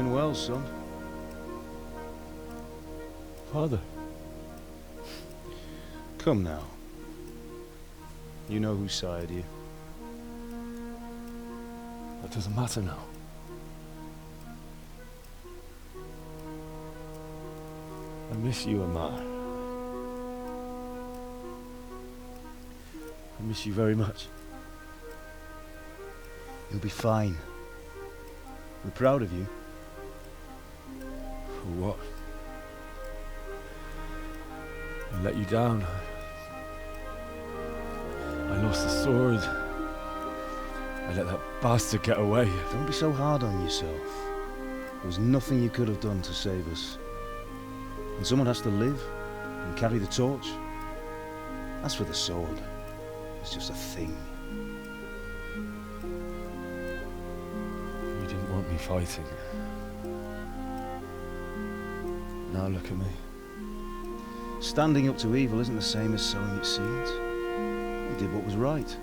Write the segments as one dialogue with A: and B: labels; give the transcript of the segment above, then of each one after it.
A: doing well, son.
B: Father.
A: Come now. You know who sired you.
B: That doesn't matter now. I miss you and Matt. I miss you very much.
A: You'll be fine. We're proud of you.
B: For what? I let you down. I lost the sword. I let that bastard get away.
A: Don't be so hard on yourself. There was nothing you could have done to save us. And someone has to live and carry the torch. As for the sword, it's just a thing.
B: You didn't want me fighting. Now look at me.
A: Standing up to evil isn't the same as sowing its seeds. You did what was right.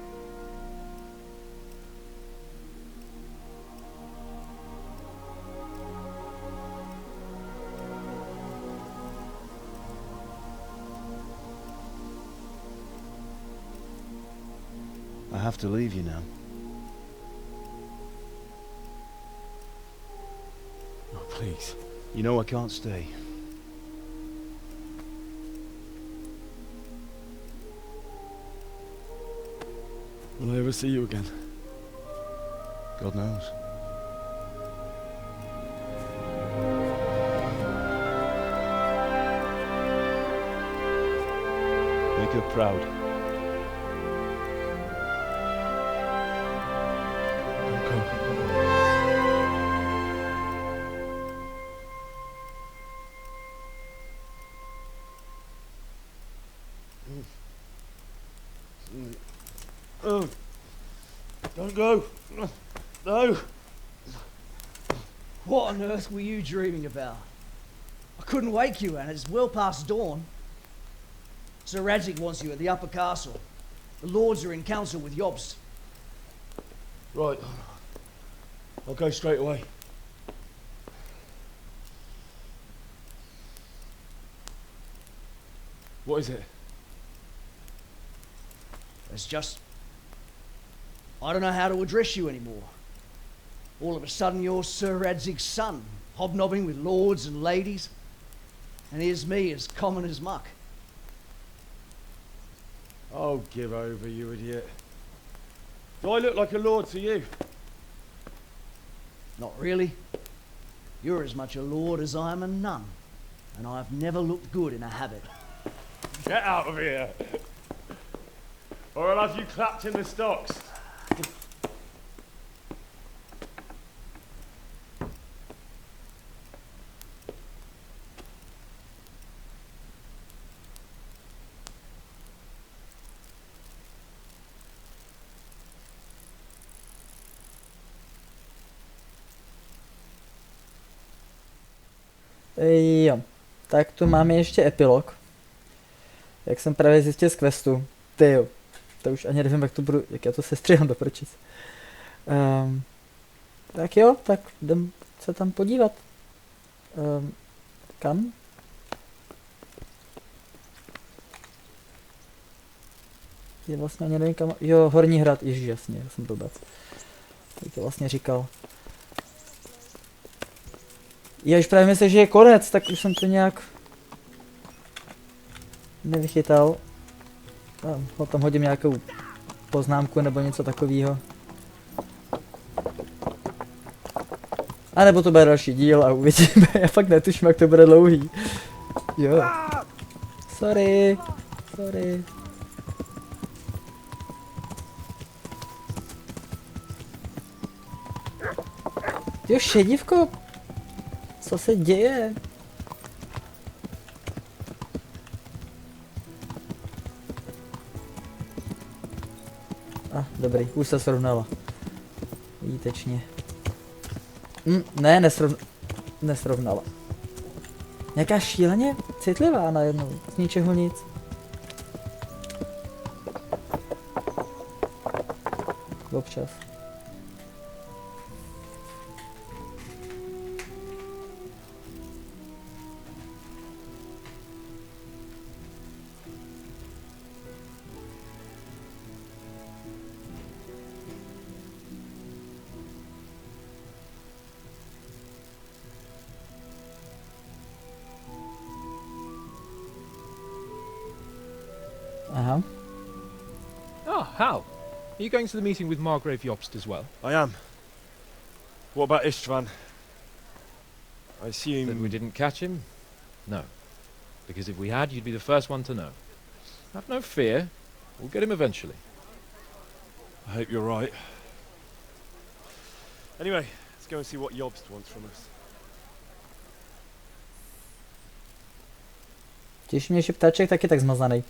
A: I have to leave you now.
B: Oh, please.
A: You know I can't stay.
B: Will I ever see you again?
A: God knows. Make her proud.
B: Don't go.
A: Oh, don't go. No.
C: What on earth were you dreaming about? I couldn't wake you, and it's well past dawn. Sir Radzig wants you at the upper castle. The lords are in council with Jobst.
B: Right. I'll go straight away. What is it?
C: It's just... I don't know how to address you anymore. All of a sudden you're Sir Radzig's son, hobnobbing with lords and ladies. And here's me, as common as muck.
B: Oh, give over, you idiot. Do I look like a lord to you?
C: Not really. You're as much a lord as I am a nun. And I've never looked good in a habit.
B: Get out of here! Or I'll have you clapped in the stocks.
D: Jo, tak tu máme ještě epilog. Jak jsem právě zjistil z questu. Tyjo, to už ani nevím, jak já to sestřihám do prčic. Tak jo, tak jdem se tam podívat. Kam? Je vlastně ani nevím kam. Jo, Horní hrad, ježiš, jasně, já jsem blbec. Tak to vlastně říkal. Já už právě myslím, že je konec, tak už jsem to nějak nevychytal. Tam hodím nějakou poznámku nebo něco takového. A nebo to bude další díl a uvidíme, já fakt netuším, jak to bude dlouhý. Jo. Sorry. Jo, šedivko. Co se děje? Dobrý, už se srovnala. Výtečně. Ne, nesrovnala. Nějaká šíleně citlivá najednou, z ničeho nic. Občas.
E: How? Are you going to the meeting with Margrave Jobst as well?
B: I am. What about Istvan? I assume...
E: That we didn't catch him? No. Because if we had, you'd be the first one to know. Have no fear. We'll get him eventually.
B: I hope you're right. Anyway, let's go and see what Jobst wants from us.
D: Těší mě, že ptáček taky tak zmazaný.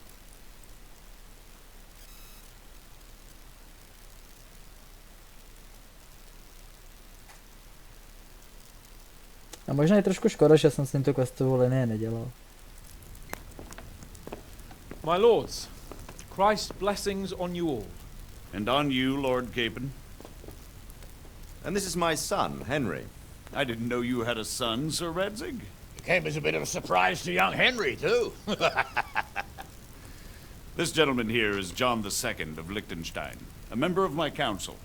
D: A možná je trošku škoda, že jsem s tímto questovou linii nedělal.
E: My lords, Christ's blessings on you all.
F: And on you, Lord Capon.
G: And this is my son, Henry.
F: I didn't know you had a son, Sir Redzig.
H: It came as a bit of a surprise to young Henry, too.
F: This gentleman here is John II of Liechtenstein, a member of my council.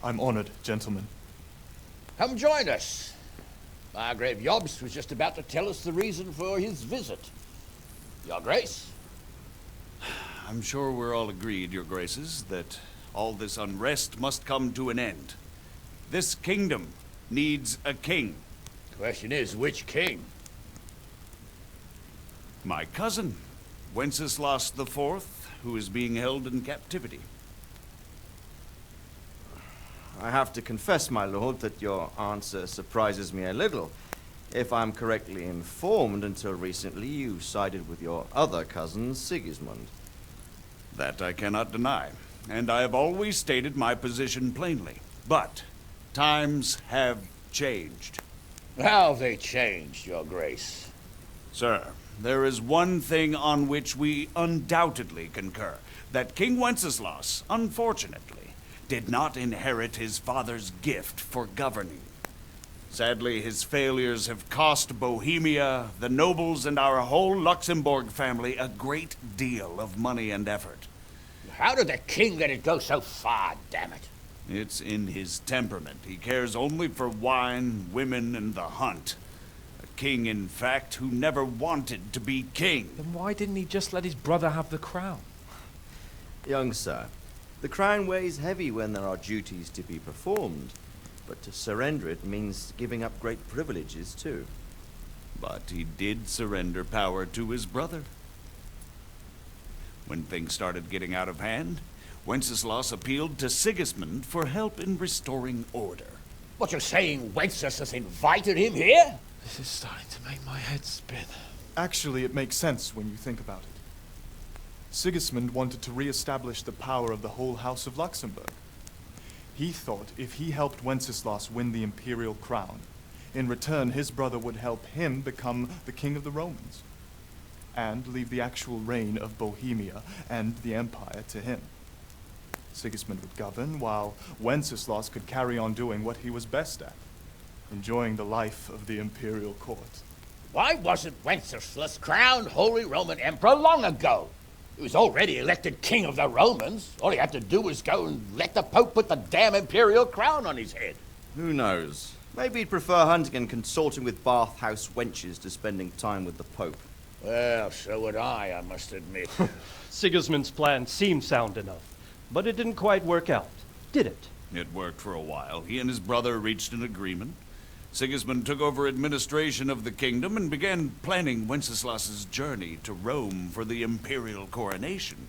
I: I'm honored, gentlemen.
H: Come join us. Margrave Jobst was just about to tell us the reason for his visit. Your Grace?
F: I'm sure we're all agreed, Your Graces, that all this unrest must come to an end. This kingdom needs a king.
H: The question is, which king?
F: My cousin, Wenceslas IV, who is being held in captivity.
G: I have to confess, my lord, that your answer surprises me a little. If I'm correctly informed, until recently you sided with your other cousin, Sigismund.
F: That I cannot deny, and I have always stated my position plainly. But times have changed.
H: How have they changed, Your Grace?
F: Sir, there is one thing on which we undoubtedly concur, that King Wenceslas, unfortunately, did not inherit his father's gift for governing. Sadly, his failures have cost Bohemia, the nobles, and our whole Luxembourg family a great deal of money and effort.
H: How did the king let it go so far, damn it?
F: It's in his temperament. He cares only for wine, women, and the hunt. A king, in fact, who never wanted to be king.
E: Then why didn't he just let his brother have the crown?
G: Young sir, the crown weighs heavy when there are duties to be performed, but to surrender it means giving up great privileges too.
F: But he did surrender power to his brother. When things started getting out of hand, Wenceslas appealed to Sigismund for help in restoring order.
H: What, you're saying Wenceslas invited him here?
E: This is starting to make my head spin.
I: Actually, it makes sense when you think about it. Sigismund wanted to re-establish the power of the whole House of Luxembourg. He thought if he helped Wenceslas win the imperial crown, in return his brother would help him become the king of the Romans, and leave the actual reign of Bohemia and the empire to him. Sigismund would govern, while Wenceslas could carry on doing what he was best at, enjoying the life of the imperial court.
H: Why wasn't Wenceslas crowned Holy Roman Emperor long ago? He was already elected king of the Romans. All he had to do was go and let the Pope put the damn imperial crown on his head.
G: Who knows? Maybe he'd prefer hunting and consorting with bathhouse wenches to spending time with the Pope.
H: Well, so would I must admit.
J: Sigismund's plan seemed sound enough, but it didn't quite work out, did it?
F: It worked for a while. He and his brother reached an agreement. Sigismund took over administration of the kingdom and began planning Wenceslas's journey to Rome for the imperial coronation.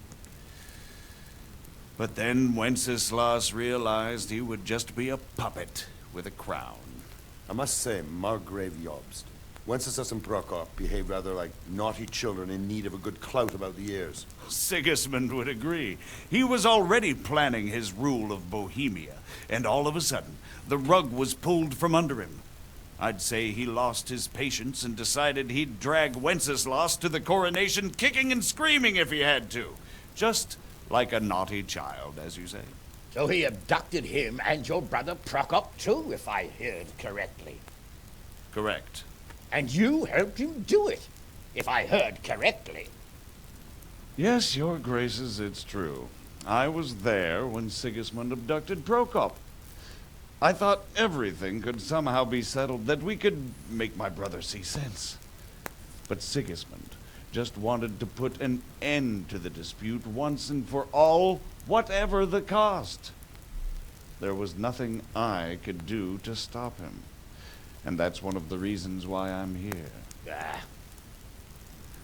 F: But then Wenceslas realized he would just be a puppet with a crown.
K: I must say, Margrave Jobst, Wenceslas and Prokop behave rather like naughty children in need of a good clout about the ears.
F: Sigismund would agree. He was already planning his rule of Bohemia, and all of a sudden, the rug was pulled from under him. I'd say he lost his patience and decided he'd drag Wenceslas to the coronation kicking and screaming if he had to. Just like a naughty child, as you say.
H: So he abducted him and your brother Prokop too, if I heard correctly.
F: Correct.
H: And you helped him do it, if I heard correctly.
F: Yes, your graces, it's true. I was there when Sigismund abducted Prokop. I thought everything could somehow be settled, that we could make my brother see sense. But Sigismund just wanted to put an end to the dispute once and for all, whatever the cost. There was nothing I could do to stop him. And that's one of the reasons why I'm here.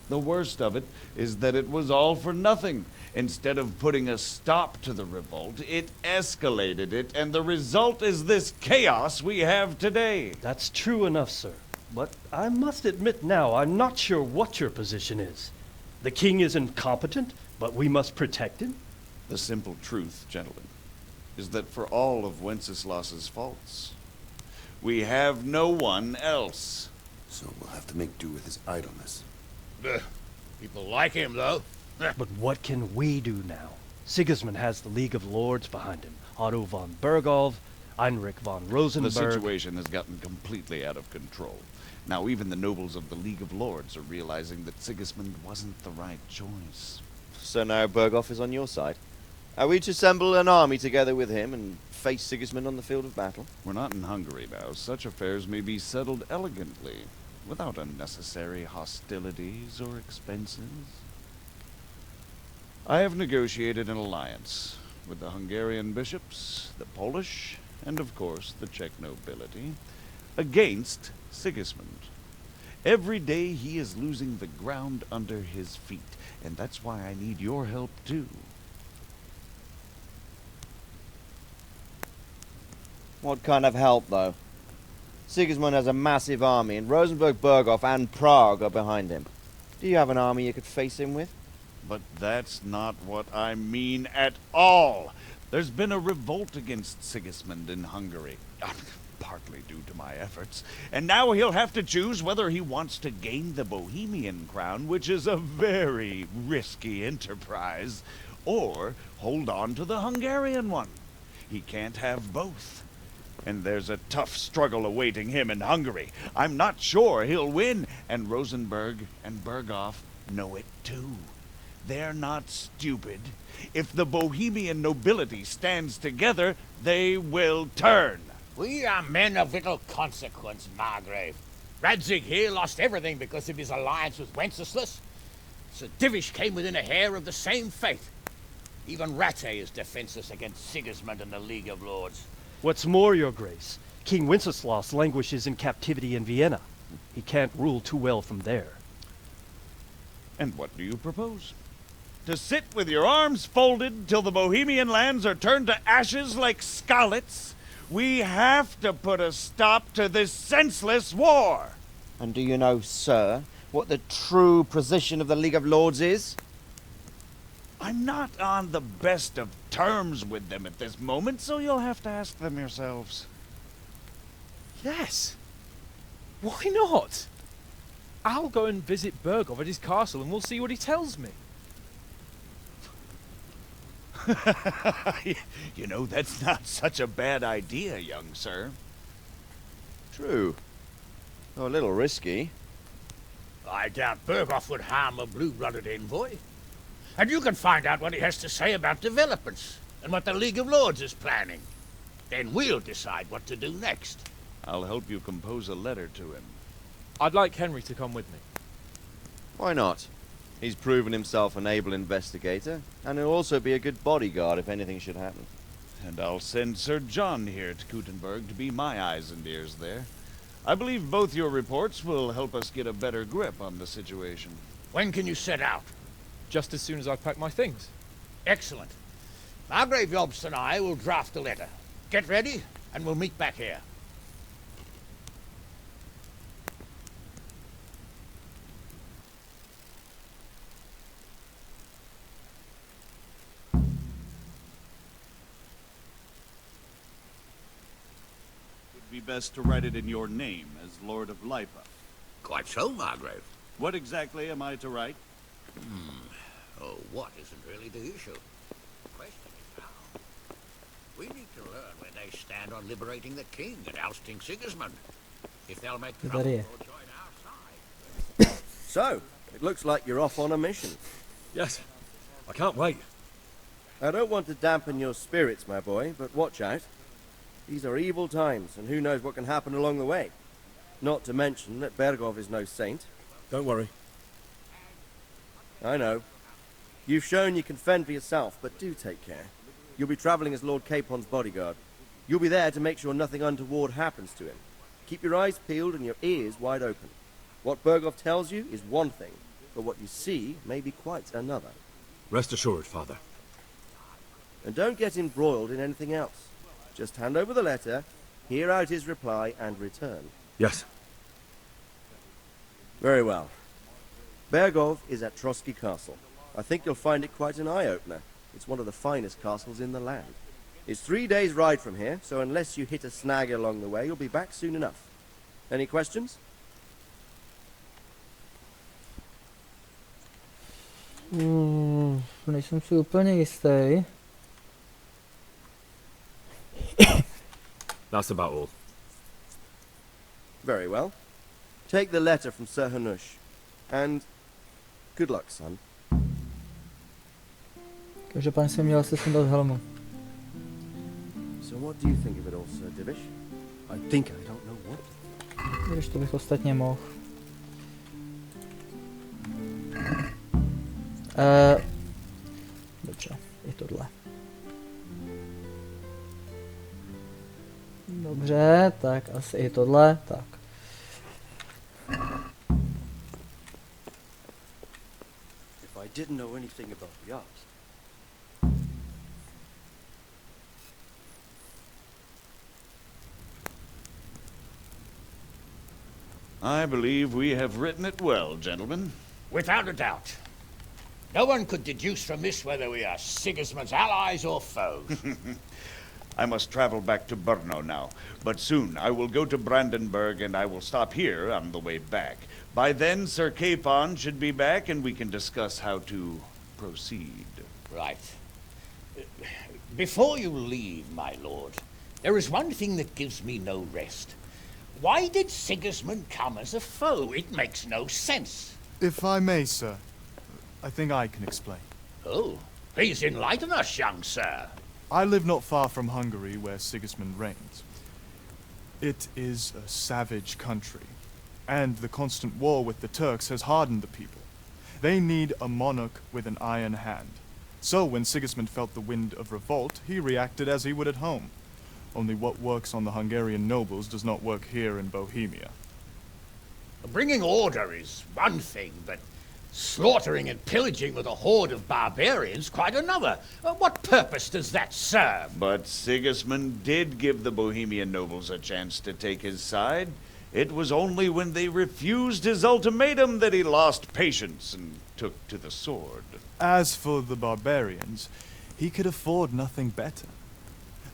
F: The worst of it is that it was all for nothing. Instead of putting a stop to the revolt, it escalated it, and the result is this chaos we have today.
J: That's true enough, sir. But I must admit now, I'm not sure what your position is. The king is incompetent, but we must protect him?
F: The simple truth, gentlemen, is that for all of Wenceslas's faults, we have no one else.
K: So we'll have to make do with his idleness.
H: People like him, though.
J: But what can we do now? Sigismund has the League of Lords behind him. Otto von Bergolf, Heinrich von Rosenberg.
F: The situation has gotten completely out of control. Now even the nobles of the League of Lords are realizing that Sigismund wasn't the right choice.
G: So now Bergolf is on your side. Are we to assemble an army together with him and face Sigismund on the field of battle?
F: We're not in Hungary now. Such affairs may be settled elegantly, without unnecessary hostilities or expenses. I have negotiated an alliance with the Hungarian bishops, the Polish, and of course the Czech nobility, against Sigismund. Every day he is losing the ground under his feet, and that's why I need your help too.
G: What kind of help, though? Sigismund has a massive army, and Rosenberg, Berghoff, and Prague are behind him. Do you have an army you could face him with?
F: But that's not what I mean at all. There's been a revolt against Sigismund in Hungary, partly due to my efforts, and now he'll have to choose whether he wants to gain the Bohemian crown, which is a very risky enterprise, or hold on to the Hungarian one. He can't have both. And there's a tough struggle awaiting him in Hungary. I'm not sure he'll win, and Rosenberg and Berghoff know it too. They're not stupid. If the Bohemian nobility stands together, they will turn.
H: We are men of little consequence, Margrave. Radzig here lost everything because of his alliance with Wenceslas. Sir Divish came within a hair of the same fate. Even Rattay is defenseless against Sigismund and the League of Lords.
J: What's more, your grace, King Wenceslas languishes in captivity in Vienna. He can't rule too well from there.
F: And what do you propose? To sit with your arms folded till the Bohemian lands are turned to ashes like scarlets? We have to put a stop to this senseless war.
G: And do you know, sir, what the true position of the League of Lords is?
F: I'm not on the best of terms with them at this moment, so you'll have to ask them yourselves.
E: Yes. Why not? I'll go and visit Berghoff at his castle and we'll see what he tells me.
F: You know, that's not such a bad idea, young sir.
G: True. Though a little risky.
H: I doubt Berghoff would harm a blue-blooded envoy. And you can find out what he has to say about developments and what the League of Lords is planning. Then we'll decide what to do next.
F: I'll help you compose a letter to him.
E: I'd like Henry to come with me.
G: Why not? He's proven himself an able investigator, and he'll also be a good bodyguard if anything should happen.
F: And I'll send Sir John here to Kuttenberg to be my eyes and ears there. I believe both your reports will help us get a better grip on the situation.
H: When can you set out?
E: Just as soon as I've packed my things.
H: Excellent. Margrave Jobst and I will draft a letter. Get ready, and we'll meet back here.
F: It would be best to write it in your name as Lord of Lipa.
H: Quite so, Margrave.
F: What exactly am I to write?
H: Oh, what isn't really the issue? The question is how. We need to learn where they stand on liberating the king and ousting Sigismund. If they'll make trouble or join our side.
L: So, it looks like you're off on a mission.
B: Yes, I can't wait.
L: I don't want to dampen your spirits, my boy, but watch out. These are evil times, and who knows what can happen along the way. Not to mention that Berghoff is no saint.
B: Don't worry.
L: I know. You've shown you can fend for yourself, but do take care. You'll be traveling as Lord Capon's bodyguard. You'll be there to make sure nothing untoward happens to him. Keep your eyes peeled and your ears wide open. What Berghoff tells you is one thing, but what you see may be quite another.
M: Rest assured, Father.
L: And don't get embroiled in anything else. Just hand over the letter, hear out his reply, and return.
M: Yes.
L: Very well. Berghoff is at Trotsky Castle. I think you'll find it quite an eye-opener. It's one of the finest castles in the land. It's 3 days' ride from here, so unless you hit a snag along the way, you'll be back soon enough. Any questions?
D: Nejsem si úplně jistý.
M: That's about all.
L: Very well. Take the letter from Sir Hanush. And good luck, son.
D: Každopádně jsem měl asi sundat helmu.
L: So what do you think of it all, Sir Divish?
J: I think I don't know what.
D: Když to bych ostatně mohl. Dobře, je tohle. Dobře, tak asi i tohle, tak.
L: If I didn't know anything about the arts.
F: I believe we have written it well, gentlemen.
H: Without a doubt. No one could deduce from this whether we are Sigismund's allies or foes.
F: I must travel back to Brno now, but soon I will go to Brandenburg and I will stop here on the way back. By then, Sir Capon should be back and we can discuss how to proceed.
H: Right. Before you leave, my lord, there is one thing that gives me no rest. Why did Sigismund come as a foe? It makes no sense.
I: If I may, sir, I think I can explain.
H: Oh, please enlighten us, young sir.
I: I live not far from Hungary, where Sigismund reigns. It is a savage country, and the constant war with the Turks has hardened the people. They need a monarch with an iron hand. So when Sigismund felt the wind of revolt, he reacted as he would at home. Only what works on the Hungarian nobles does not work here in Bohemia.
H: Bringing order is one thing, but slaughtering and pillaging with a horde of barbarians quite another. What purpose does that serve?
F: But Sigismund did give the Bohemian nobles a chance to take his side. It was only when they refused his ultimatum that he lost patience and took to the sword.
I: As for the barbarians, he could afford nothing better.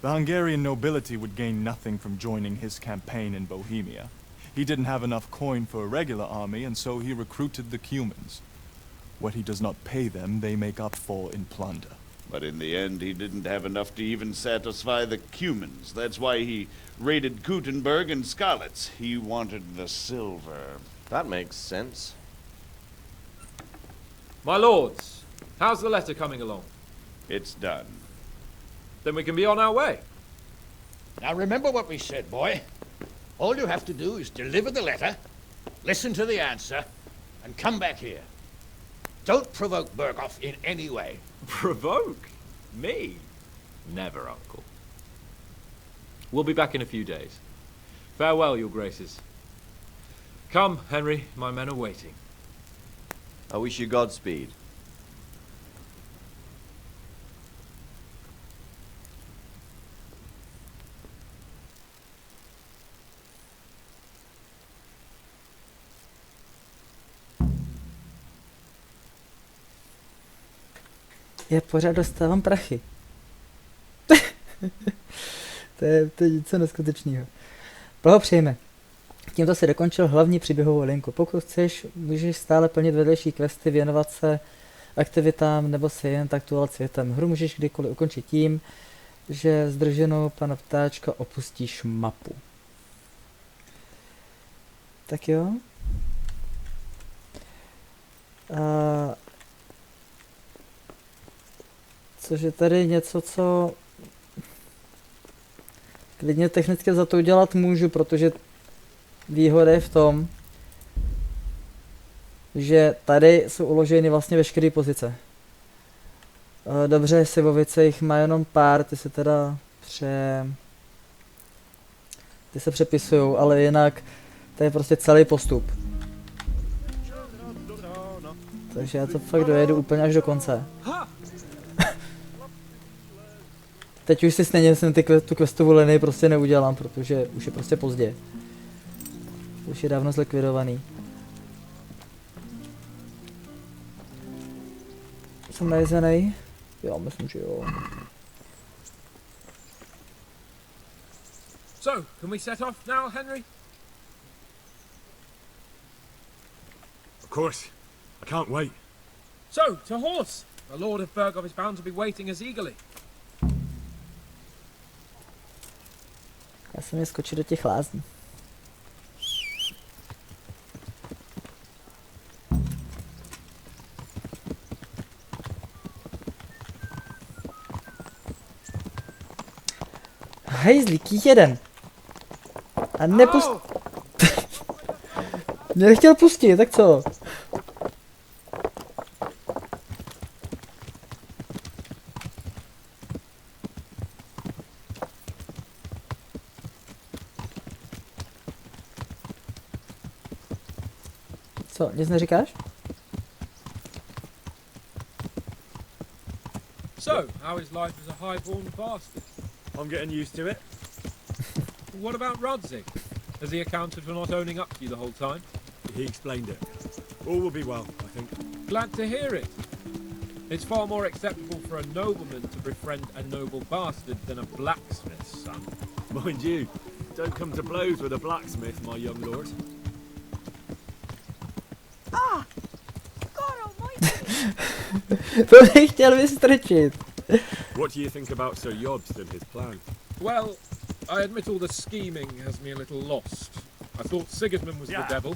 I: The Hungarian nobility would gain nothing from joining his campaign in Bohemia. He didn't have enough coin for a regular army, and so he recruited the Cumans. What he does not pay them, they make up for in plunder.
F: But in the end, he didn't have enough to even satisfy the Cumans. That's why he raided Kuttenberg and Skalitz. He wanted the silver.
G: That makes sense.
E: My lords, how's the letter coming along?
F: It's done.
E: Then we can be on our way.
H: Now remember what we said, boy. All you have to do is deliver the letter, listen to the answer, and come back here. Don't provoke Berghoff in any way.
E: Provoke? Me? Never, Uncle. We'll be back in a few days. Farewell, your graces. Come, Henry, my men are waiting.
G: I wish you Godspeed.
D: Já pořád dostávám prachy. to je něco neskutečného. Blahopřejme. Tímto si dokončil hlavní příběhovou linku. Pokud chceš, můžeš stále plnit vedlejší questy, věnovat se aktivitám nebo se jen taktovat světem. Hru můžeš kdykoliv ukončit tím, že s drženou pana ptáčka opustíš mapu. Tak jo. Což je tady něco, co klidně technicky za to udělat můžu, protože výhoda je v tom, že tady jsou uloženy vlastně veškeré pozice. Dobře, Sivovice jich má jenom pár, ty se přepisujou, ale jinak to je prostě celý postup. Takže já to fakt dojedu úplně až do konce. Teď už si stejně tu questovou linii prostě neudělám, protože už je prostě pozdě. Už je dávno zlikvidovaný. Jsem najezenej? Jo, myslím, že jo.
E: So, can we set off now, Henry?
B: Of course. I can't wait.
E: So, to horse! The Lord of Burgov is bound to be waiting us eagerly.
D: Já jsem je skočil do těch lázní. Hejzlík, jeden. A nepust... Mě nechtěl pustit, tak co? Co, nic neříkáš?
E: So, how is life as a highborn bastard?
B: I'm getting used to it.
E: What about Rodzig? Has he accounted for not owning up to you the whole time?
B: He explained it. All will be well, I think.
E: Glad to hear it. It's far more acceptable for a nobleman to befriend a noble bastard than a blacksmith's son.
B: Mind you, don't come to blows with a blacksmith, my young lord.
D: To nechtěl vystrčit.
B: What do you think about Sir Jobst and his plan?
E: Well, I admit all the scheming has me a little lost. I thought Sigismund was the devil,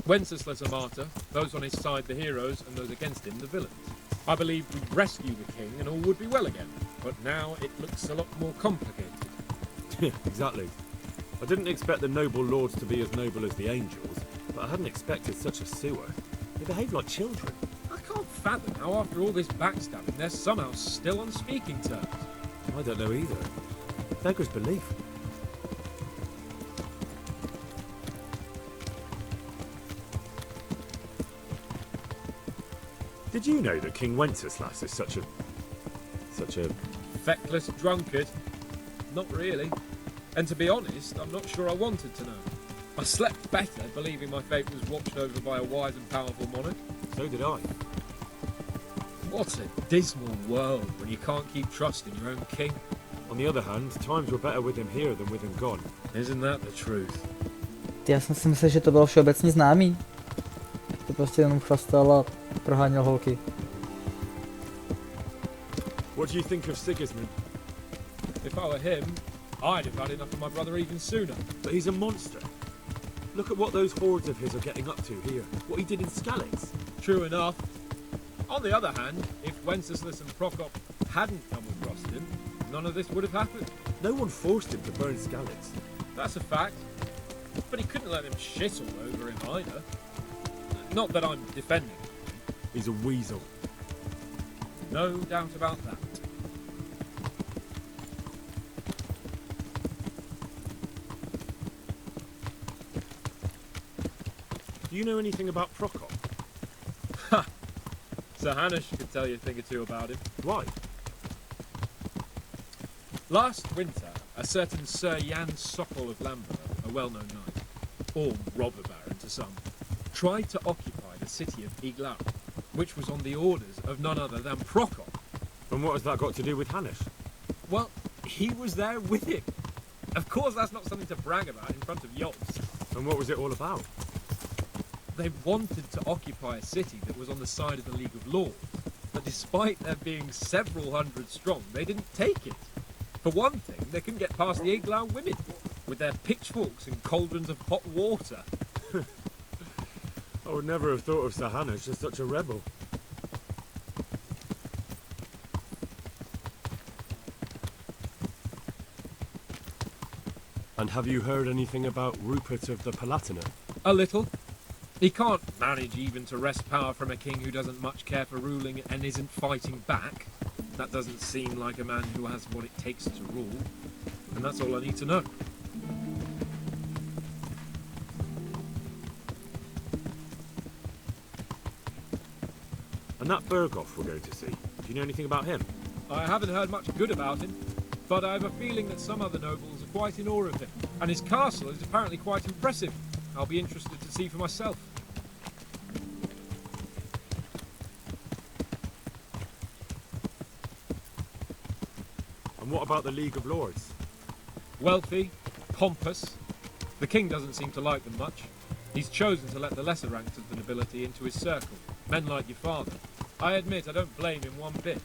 E: Wenceslas a martyr, those on his side the heroes, and those against him the villains. I believed we'd rescue the king and all would be well again, but now it looks a lot more complicated.
B: Exactly. I didn't expect the noble lords to be as noble as the angels, but I hadn't expected such a sewer. They behave like children.
E: I can't fathom how after all this backstabbing they're somehow still on speaking terms.
B: I don't know either. Beggars belief. Did you know that King Wenceslas is such a
E: Feckless drunkard? Not really. And to be honest, I'm not sure I wanted to know. I slept better believing my fate was watched over by a wise and powerful monarch.
B: So did I.
E: What a dismal world when you can't keep trusting your own king.
B: On the other hand, times were better with him here than with him gone.
E: Isn't that the truth?
D: Já jsem si myslel, že to bylo všeobecně známý. To prostě jenom chlastal a proháněl holky.
B: What do you think of Sigismund?
E: If I were him, I'd have had enough of my brother even sooner.
B: But he's a monster. Look at what those hordes of his are getting up to here. What he did in Skalitz.
E: True enough. On the other hand, if Wenceslas and Prokop hadn't come across him, none of this would have happened.
B: No one forced him to burn Skalitz.
E: That's a fact. But he couldn't let them shit all over him either. Not that I'm defending him.
B: He's a weasel.
E: No doubt about that.
B: Do you know anything about Prokop?
E: Ha! Sir Hanush could tell you a thing or two about him.
B: Why?
E: Last winter, a certain Sir Jan Sokol of Lamberg, a well-known knight, or robber baron to some, tried to occupy the city of Iglau, which was on the orders of none other than Prokop.
B: And what has that got to do with Hanush?
E: Well, he was there with him. Of course that's not something to brag about in front of Jobst.
B: And what was it all about?
E: They wanted to occupy a city that was on the side of the League of Lords, but despite there being several hundred strong, they didn't take it. For one thing, they couldn't get past the Iglau women, with their pitchforks and cauldrons of hot water.
B: I would never have thought of Sir Hanush as such a rebel.
J: And have you heard anything about Rupert of the Palatinate?
E: A little.
B: He can't manage even to wrest power from a king who doesn't much care for ruling and isn't fighting back. That doesn't seem like a man who has what it takes to rule. And that's all I need to know. And that Berghoff we're going to see, do you know anything about him? I haven't heard much good about him, but I have a feeling that some other nobles are quite in awe of him. And his castle is apparently quite impressive. I'll be interested to see for myself. And what about the League of Lords? Wealthy, pompous. The king doesn't seem to like them much. He's chosen to let the lesser ranks of the nobility into his circle, men like your father. I admit I don't blame him one bit,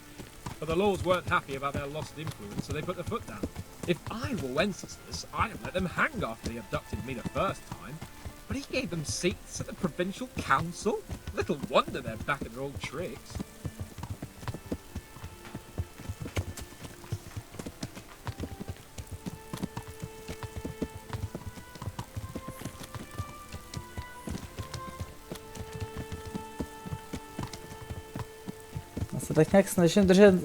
B: but the lords weren't happy about their lost influence, so they put their foot down. If I were Wenceslas, I'd have let them hang after they abducted me the first time, but he gave them seats at the provincial council. Little wonder they're back at their old tricks.
D: Já se tak nějak snažím držet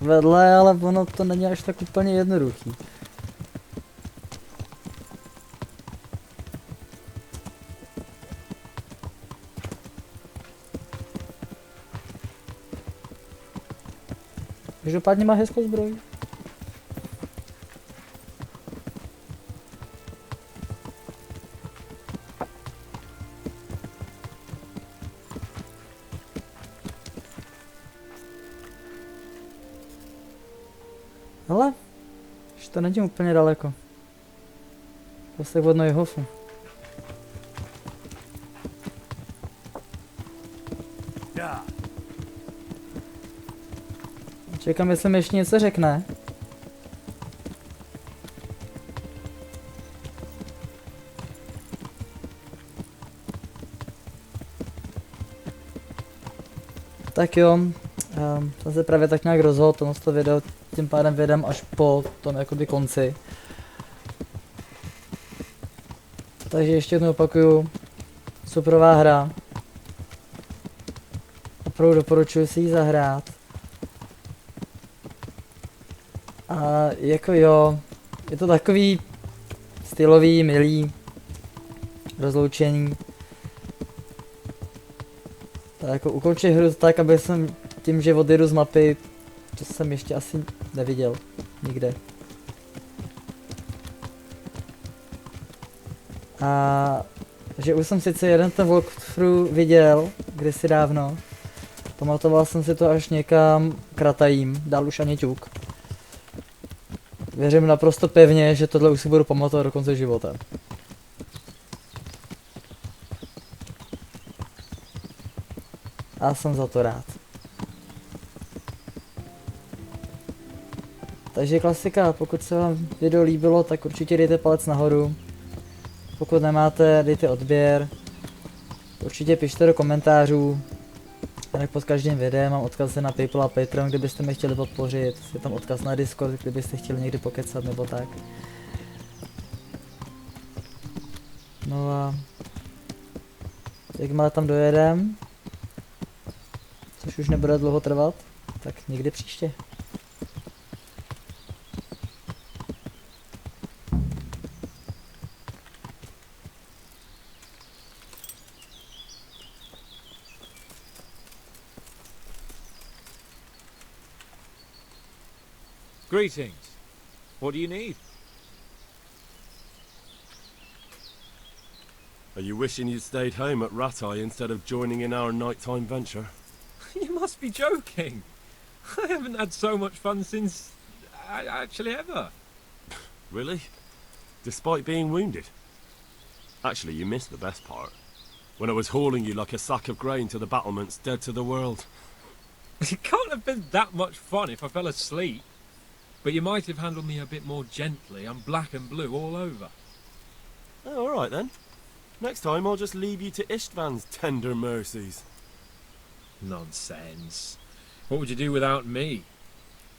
D: vedle, ale ono to není až tak úplně jednoduchý. Každopádně má hezkou zbroj. Ale, už to není úplně daleko. Kousek od Neuhofu. Čekám, jestli mi ještě něco řekne. Tak jo, jsem se právě tak nějak rozhodl, to video tím pádem vydám až po tom jakoby konci. Takže ještě jednou opakuju, superová hra. Opravdu doporučuji si ji zahrát. A jako jo, je to takový stylový, milý rozloučení. Tak jako ukončit hru tak, aby jsem tím, že odjedu z mapy, to jsem ještě asi neviděl nikde. A že už jsem sice jeden ten walkthrough viděl kdysi dávno. Pamatoval jsem si to až někam kratajím, dál už ani ťuk. Věřím naprosto pevně, že tohle už si budu pamatovat do konce života. A jsem za to rád. Takže klasika, pokud se vám video líbilo, tak určitě dejte palec nahoru. Pokud nemáte, dejte odběr. Určitě pište do komentářů. Jinak pod každým videem mám odkazy na PayPal a Patreon, kdybyste mě chtěli podpořit. Je tam odkaz na Discord, kdybyste chtěli někdy pokecat nebo tak. No a jakmile tam dojedem, což už nebude dlouho trvat, tak někdy příště.
B: Greetings. What do you need?
M: Are you wishing you'd stayed home at Ratai instead of joining in our nighttime venture?
B: You must be joking. I haven't had so much fun since... actually ever.
M: Really? Despite being wounded? Actually, you missed the best part. When I was hauling you like a sack of grain to the battlements dead to the world.
B: It can't have been that much fun if I fell asleep. But you might have handled me a bit more gently. I'm black and blue all over.
M: Oh, all right then. Next time I'll just leave you to Istvan's tender mercies.
B: Nonsense. What would you do without me?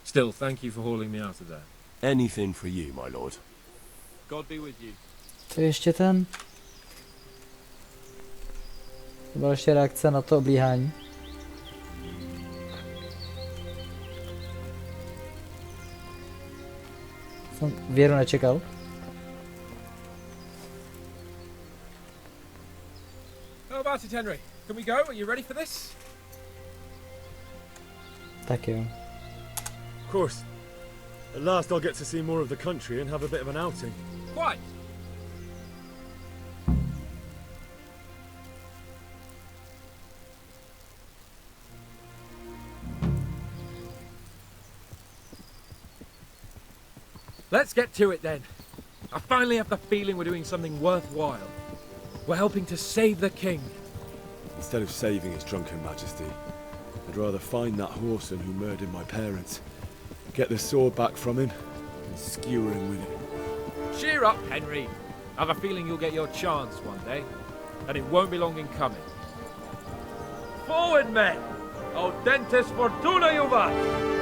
B: Still, thank you for hauling me out of there.
M: Anything for you, my lord.
B: God be with you.
D: To ještě ten. To byla ještě reakce na to oblíhání. Jsem Věru nečekal.
B: How about it, Henry? Can we go? Are you ready for this?
D: Tak jo.
M: Of course. At last I'll get to see more of the country and have a bit of an outing.
B: Quite. Let's get to it then. I finally have the feeling we're doing something worthwhile. We're helping to save the king.
M: Instead of saving his drunken majesty, I'd rather find that whoreson who murdered my parents, get the sword back from him, and skewer him with it.
B: Cheer up, Henry. I have a feeling you'll get your chance one day, and it won't be long in coming. Forward, men! Audentes fortuna juvat!